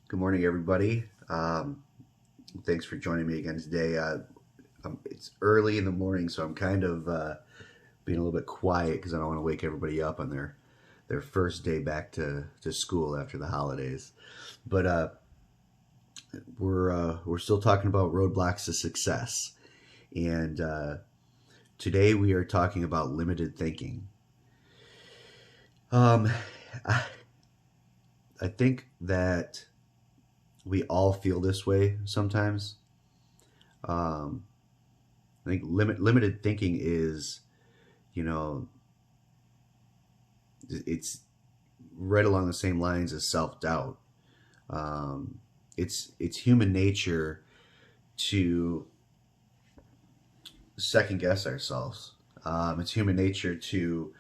Good morning, everybody. Thanks for joining me again today. It's early in the morning, so I'm kind of being a little bit quiet because I don't want to wake everybody up on their first day back to school after the holidays. But we're still talking about roadblocks to success, and today we are talking about limited thinking. Um, I, I think that we all feel this way sometimes. Um, I think limited thinking is, you know, it's right along the same lines as self doubt. Um, it's human nature to second guess ourselves. It's human nature to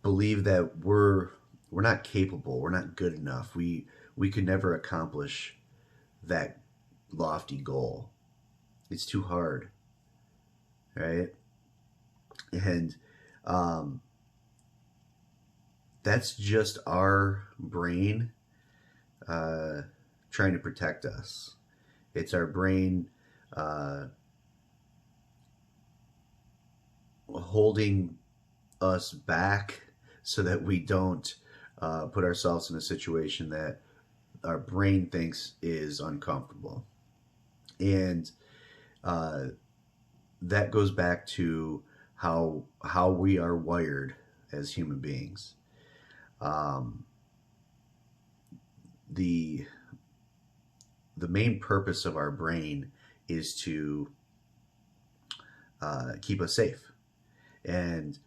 believe that we're not capable, we're not good enough. We could never accomplish that lofty goal. It's too hard, right? And um, that's just our brain uh, trying to protect us. It's our brain uh, holding us back so that we don't put ourselves in a situation that our brain thinks is uncomfortable. And uh, that goes back to how we are wired as human beings. Um, the the main purpose of our brain is to keep us safe. And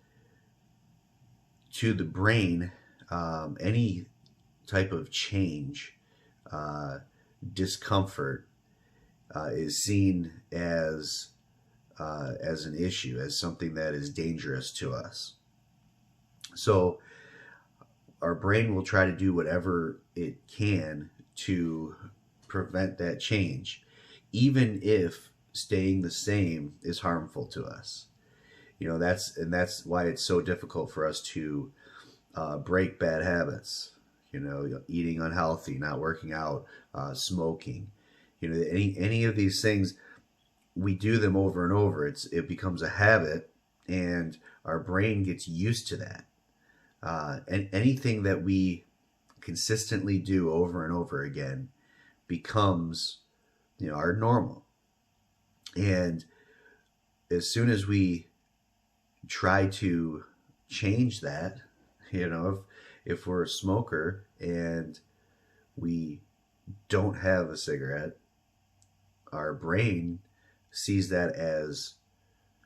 to the brain, any type of change, uh, discomfort, is seen as an issue, as something that is dangerous to us. So our brain will try to do whatever it can to prevent that change, even if staying the same is harmful to us. That's why it's so difficult for us to break bad habits. Eating unhealthy, not working out, smoking. Any of these things, we do them over and over. It becomes a habit, and our brain gets used to that. And anything that we consistently do over and over again becomes, our normal. And as soon as we try to change that, if we're a smoker and we don't have a cigarette, our brain sees that as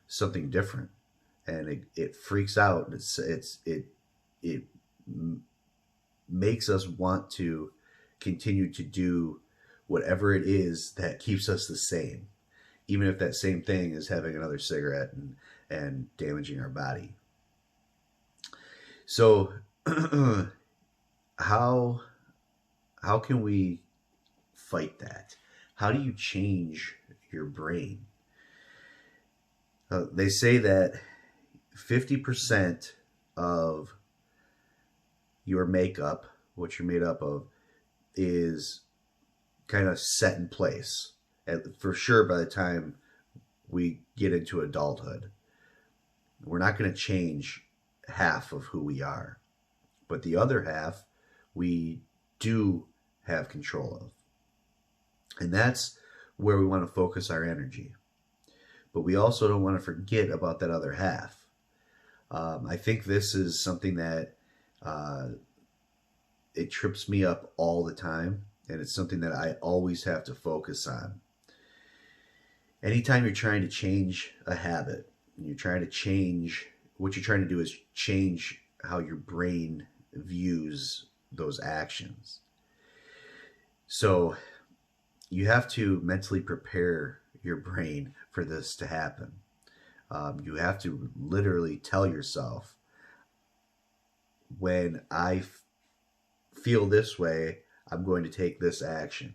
something different, and it freaks out. It makes us want to continue to do whatever it is that keeps us the same, even if that same thing is having another cigarette and damaging our body. So how how can we fight that? How do you change your brain? They say that 50% of your makeup, what you're made up of, is kind of set in place. For sure, by the time we get into adulthood, we're not going to change half of who we are, but the other half we do have control of. And that's where we want to focus our energy. But we also don't want to forget about that other half. I think this is something that uh, it trips me up all the time, and it's something that I always have to focus on. Anytime you're trying to change a habit, you're trying to change, what you're trying to do is change how your brain views those actions. So you have to mentally prepare your brain for this to happen. You have to literally tell yourself, when feel this way, I'm going to take this action,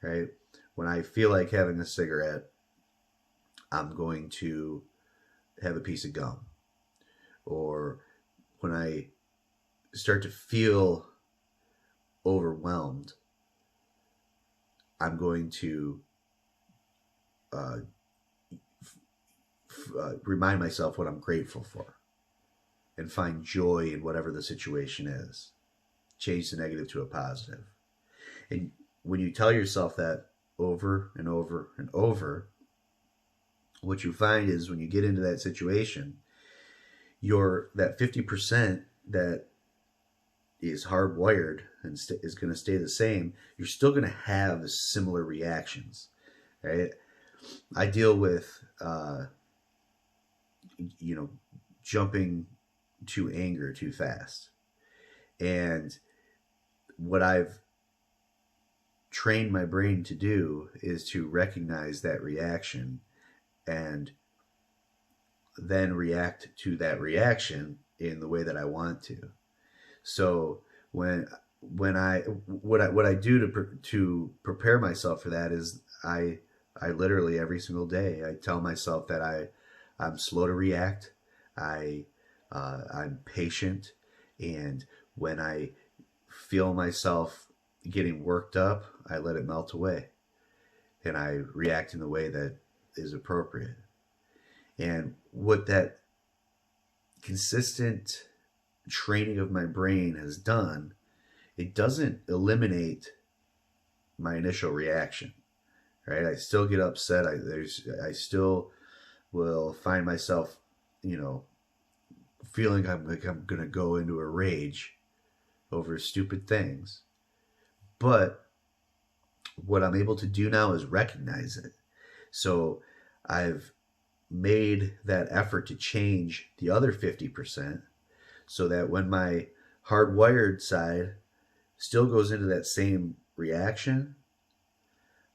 right? When I feel like having a cigarette, I'm going to have a piece of gum. Or when I start to feel overwhelmed, I'm going to uh, remind myself what I'm grateful for and find joy in whatever the situation is. Change the negative to a positive. And when you tell yourself that over and over and over, what you find is when you get into that situation, that 50% that is hardwired and is going to stay the same, you're still going to have similar reactions, right? I deal with, jumping to anger too fast. And what I've trained my brain to do is to recognize that reaction and then react to that reaction in the way that I want to. So when I what I do to prepare myself for that is I literally every single day I tell myself that I'm slow to react. I'm patient, and when I feel myself getting worked up, I let it melt away, and I react in the way that is appropriate. And what that consistent training of my brain has done, it doesn't eliminate my initial reaction, right? I still get upset. I still will find myself, feeling like I'm going to go into a rage over stupid things. But what I'm able to do now is recognize it. So I've made that effort to change the other 50% so that when my hardwired side still goes into that same reaction,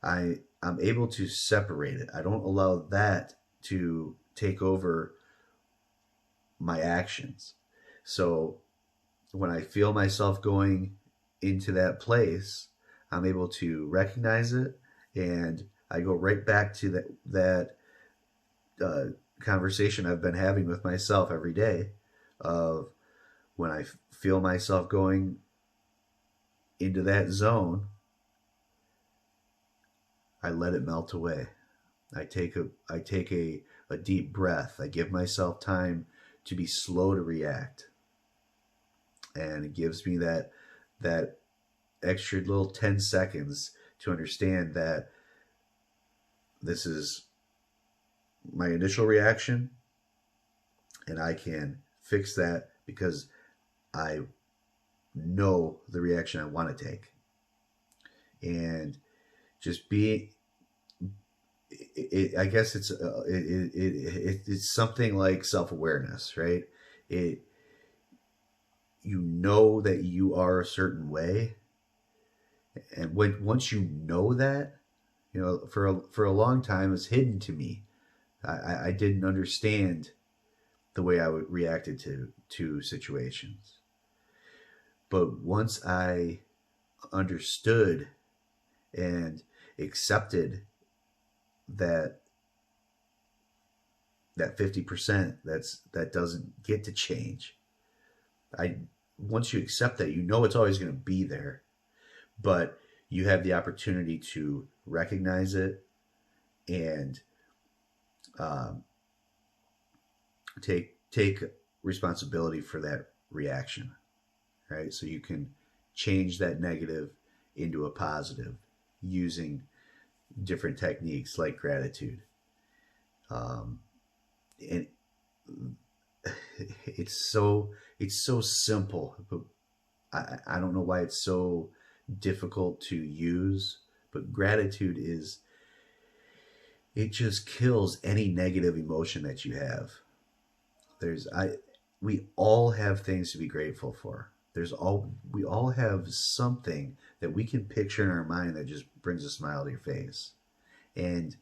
I'm able to separate it. I don't allow that to take over my actions. So when I feel myself going into that place, I'm able to recognize it, and I go right back to that conversation I've been having with myself every day of when I feel myself going into that zone, I let it melt away. I take a deep breath. I give myself time to be slow to react. And it gives me that extra little 10 seconds to understand that this is my initial reaction, and I can fix that because I know the reaction I want to take. And just be I guess it's something like self-awareness, right? You know that you are a certain way, and once you know that, for a long time it's hidden to me. I didn't understand the way I would reacted to situations, but once I understood and accepted that 50% that doesn't get to change. Once you accept that, it's always going to be there, but you have the opportunity to recognize it and take responsibility for that reaction, right? So you can change that negative into a positive using different techniques like gratitude. And it's so simple, but I don't know why it's so difficult to use. But gratitude it just kills any negative emotion that you have. We all have things to be grateful for. We all have something that we can picture in our mind that just brings a smile to your face. And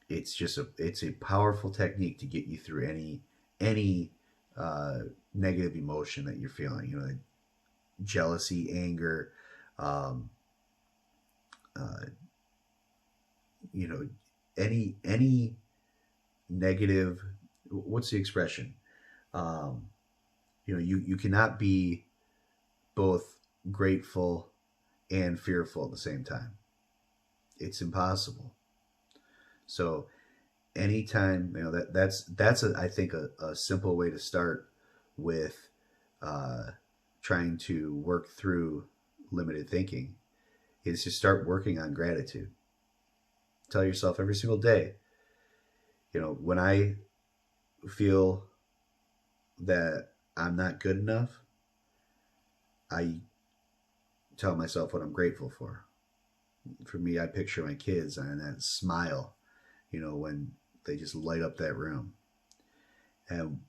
it's a powerful technique to get you through any negative emotion that you're feeling, jealousy, anger, any negative, what's the expression? You cannot be both grateful and fearful at the same time. It's impossible. So anytime, that's I think a simple way to start with trying to work through limited thinking is to start working on gratitude. Tell yourself every single day, when I feel that I'm not good enough, I tell myself what I'm grateful for. For me, I picture my kids and that smile, when they just light up that room. And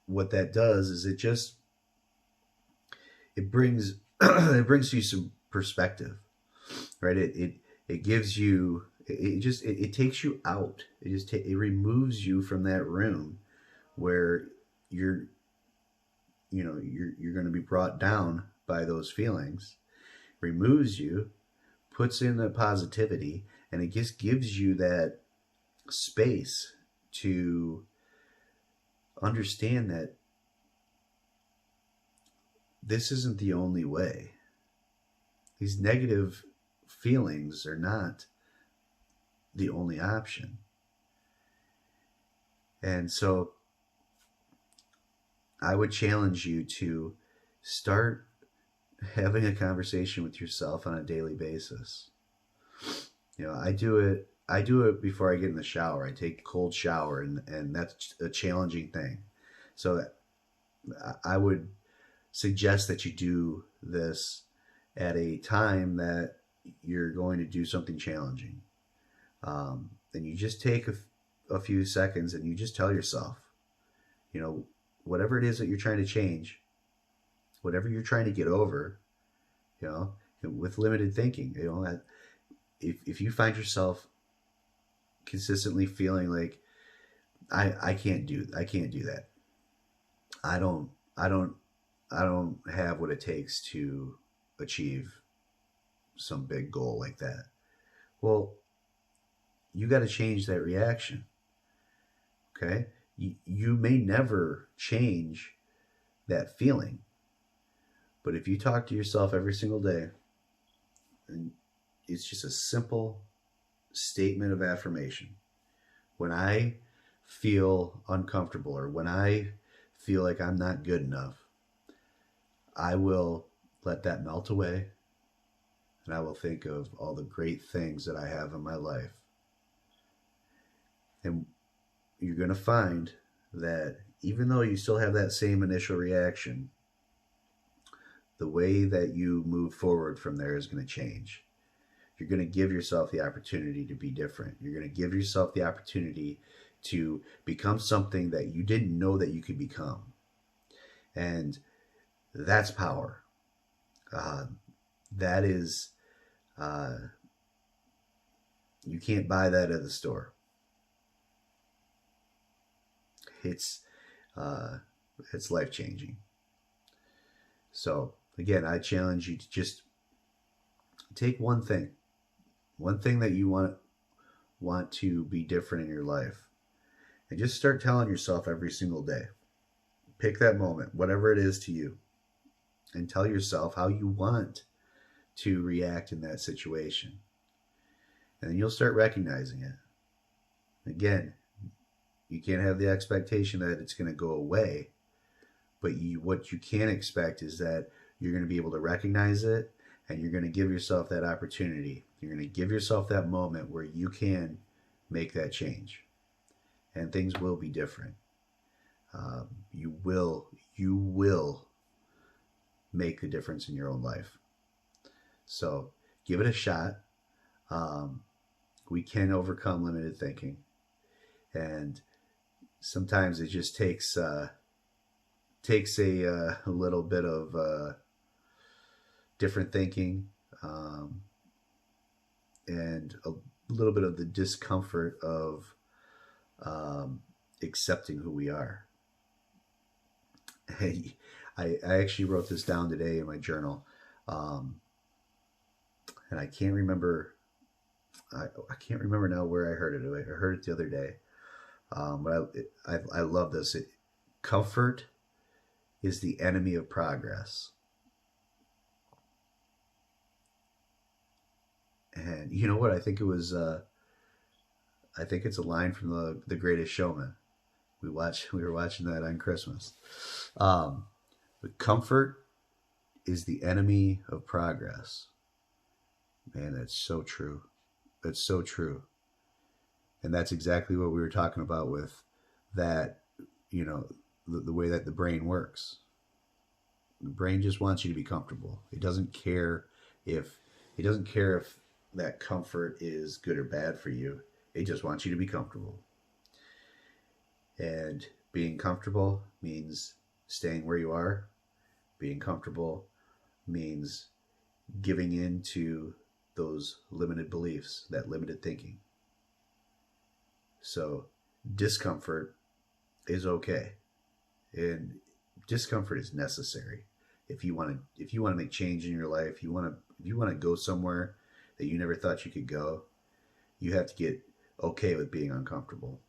what that does is it brings it brings you some perspective, right? It gives you it takes you out. It removes you from that room where you're you're going to be brought down by those feelings. Removes you, puts in the positivity, and it just gives you that space to understand that this isn't the only way. These negative feelings are not the only option. And so I would challenge you to start having a conversation with yourself on a daily basis. I do it before I get in the shower. I take a cold shower, and that's a challenging thing. So I would suggest that you do this at a time that you're going to do something challenging. And you just take a few seconds and you just tell yourself, whatever it is that you're trying to change, whatever you're trying to get over, with limited thinking, if you find yourself consistently feeling like I can't do that. I don't have what it takes to achieve some big goal like that. Well, you got to change that reaction. Okay? You may never change that feeling. But if you talk to yourself every single day, and it's just a simple statement of affirmation. When I feel uncomfortable or when I feel like I'm not good enough, I will let that melt away, and I will think of all the great things that I have in my life. And you're going to find that even though you still have that same initial reaction, the way that you move forward from there is going to change. You're going to give yourself the opportunity to be different. You're going to give yourself the opportunity to become something that you didn't know that you could become. And that's power. That is, you can't buy that at the store. It's life-changing. So again, I challenge you to just take one thing that you want to be different in your life, and just start telling yourself every single day. Pick that moment, whatever it is to you, and tell yourself how you want to react in that situation. And then you'll start recognizing it. Again, you can't have the expectation that it's going to go away, but what you can expect is that you're going to be able to recognize it, and you're going to give yourself that opportunity. You're going to give yourself that moment where you can make that change, and things will be different. You will make the difference in your own life. So give it a shot. We can overcome limited thinking, and sometimes it just takes a little bit of different thinking, and a little bit of the discomfort of accepting who we are. I actually wrote this down today in my journal, and I can't remember. I can't remember now where I heard it. I heard it the other day, but I love this. Comfort is the enemy of progress. you know what? I think it was. I think it's a line from the Greatest Showman. We were watching that on Christmas. Um, but comfort is the enemy of progress. Man, that's so true. That's so true. And that's exactly what we were talking about with that. You know, the way that the brain works. The brain just wants you to be comfortable. If it doesn't care if that comfort is good or bad for you. It just wants you to be comfortable. And being comfortable means staying where you are. Being comfortable means giving in to those limited beliefs, that limited thinking. So discomfort is okay. And discomfort is necessary. If you want to make change in your life, if you want to go somewhere that you never thought you could go, you have to get okay with being uncomfortable.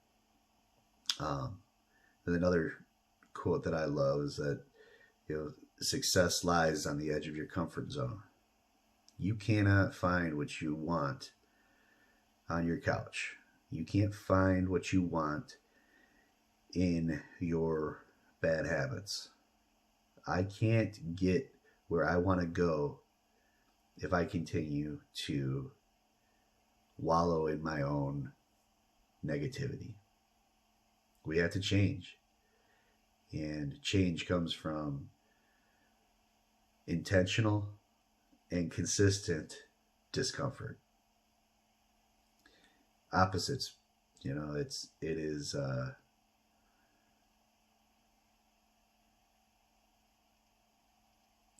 And another quote that I love is that, success lies on the edge of your comfort zone. You cannot find what you want on your couch. You can't find what you want in your bad habits. I can't get where I want to go if I continue to wallow in my own negativity. We have to change. And change comes from intentional and consistent discomfort. Opposites, it is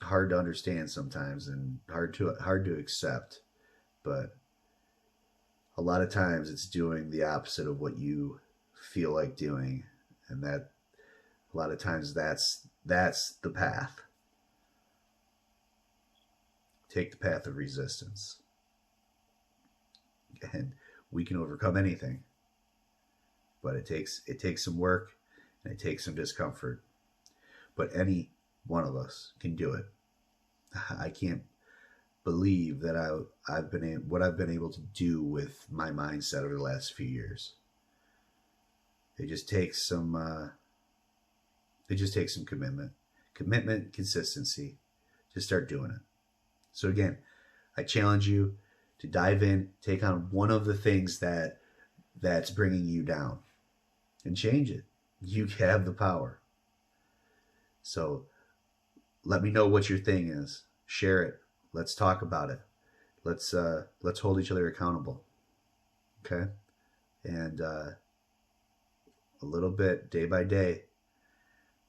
hard to understand sometimes and hard to accept, but a lot of times it's doing the opposite of what you feel like doing, and that a lot of times that's the path. Take the path of resistance, and we can overcome anything, but it takes some work and it takes some discomfort, but any one of us can do it. I can't believe that I've been able to do with my mindset over the last few years. It just takes some commitment, consistency. Just start doing it. So again, I challenge you to dive in, take on one of the things that's bringing you down, and change it. You have the power. So let me know what your thing is. Share it. Let's talk about it. Let's hold each other accountable. Okay? And a little bit, day by day,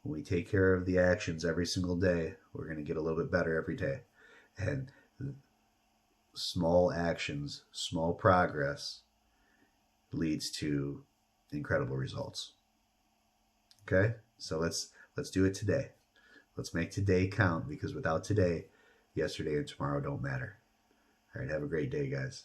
when we take care of the actions every single day, we're going to get a little bit better every day. And small actions, small progress leads to incredible results. Okay? So let's do it today. Let's make today count, because without today, yesterday and tomorrow don't matter. All right, have a great day, guys.